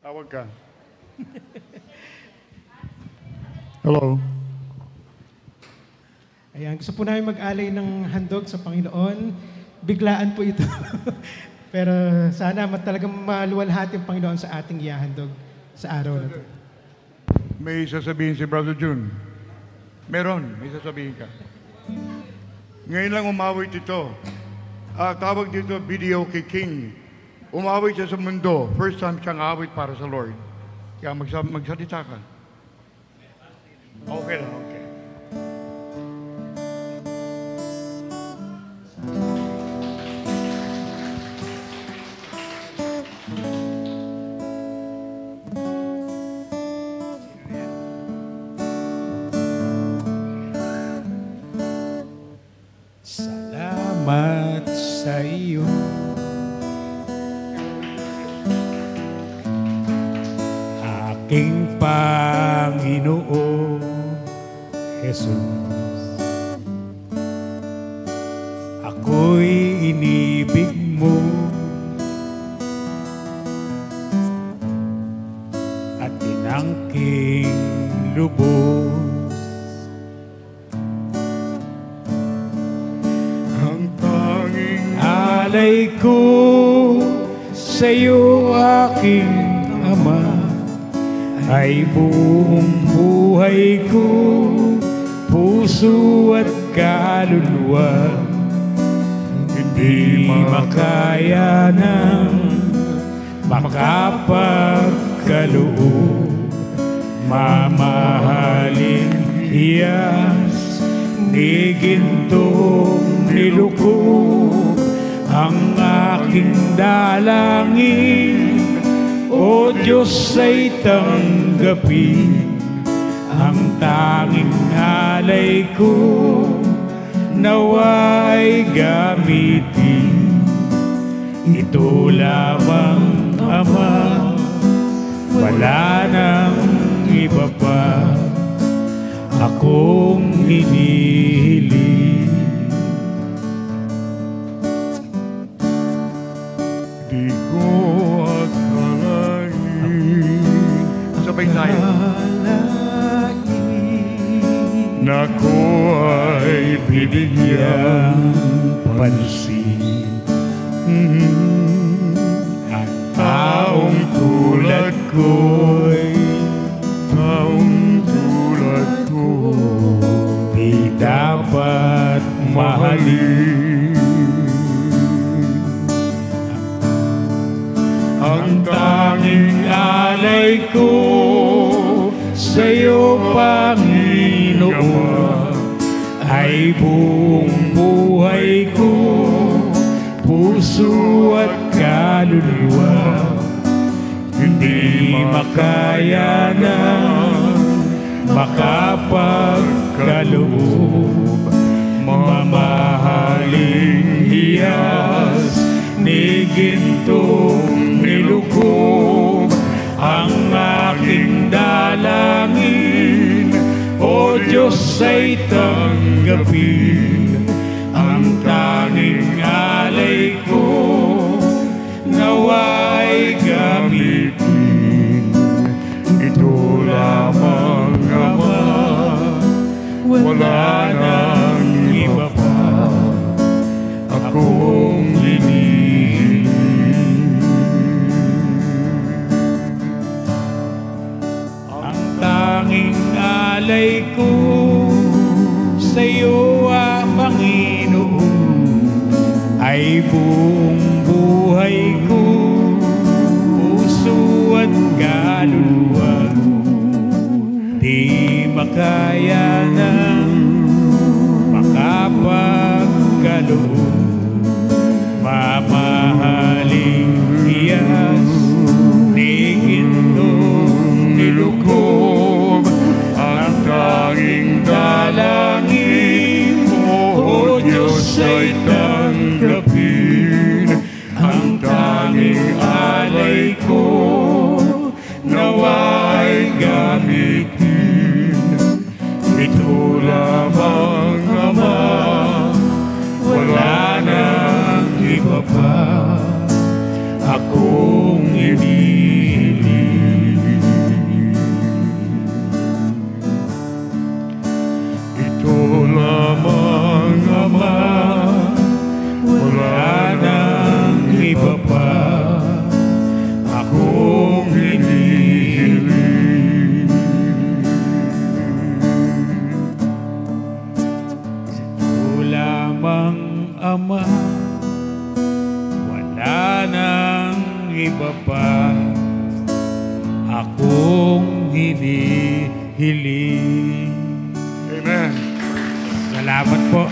Tawag ka. Hello. Ayan, gusto po namin mag-alay ng handog sa Panginoon. Biglaan po ito. Pero sana talagang maluwalhati ang Panginoon sa ating ihahandog sa araw na ito. May sasabihin si Brother June. Meron, may sasabihin ka. Ngayon lang umawit ito. Tawag dito, video kay King. Umawit siya sa mundo. First time siyang awit para sa Lord. Kaya magsalita ka. Okay lang, okay. Salamat sa iyo, aking Panginoon Jesus. Ako'y inibig mo at tinangking lubos. Alay ko sa'yo, aking Ama, ay buong buhay ko, puso at kaluluwa. Hindi makaya ng makapagkaloob, mamahalin hiyas ni gintong nilukog. Ang aking dalangin, O Diyos, ay tanggapin ang tanging alay ko, nawa'y gamitin. Ito lamang, Ama, wala nang iba pa akong hinihiling. Di ko akalain. Sabay tayo. Na ko ay binigyan pansin. At taong tulad ko'y di dapat mahalin. Ang tanging alay ko sa'yo, Panginoon, ay buong buhay ko, puso at kaluluwa. Hindi makaya na makapagkaloob, mamahaling hiyas ni gintong nilukog. Ang aking dalangin, O Diyos, ay tanggapin ang tanging alay ko, nawa'y gamitin. Ito lamang, Ama, wala nang iba pa akong hinihiling. Ang tanging alay ko sa'yo, Panginoon, ay buong buhay ko, puso at kaluluwa. Di makaya ng makapagkaloob, mamahaling hiyas ni gintong nilukog. Ang tanging dalangin mo, O Diyos, ay tanggapin ang tanging alay ko, nawa'y gamitin. Ito lamang, Ama, wala nang iba pa akong hinihiling. lamang Ama, wala nang iba pa akong hinihiling. Amen. Salamat po.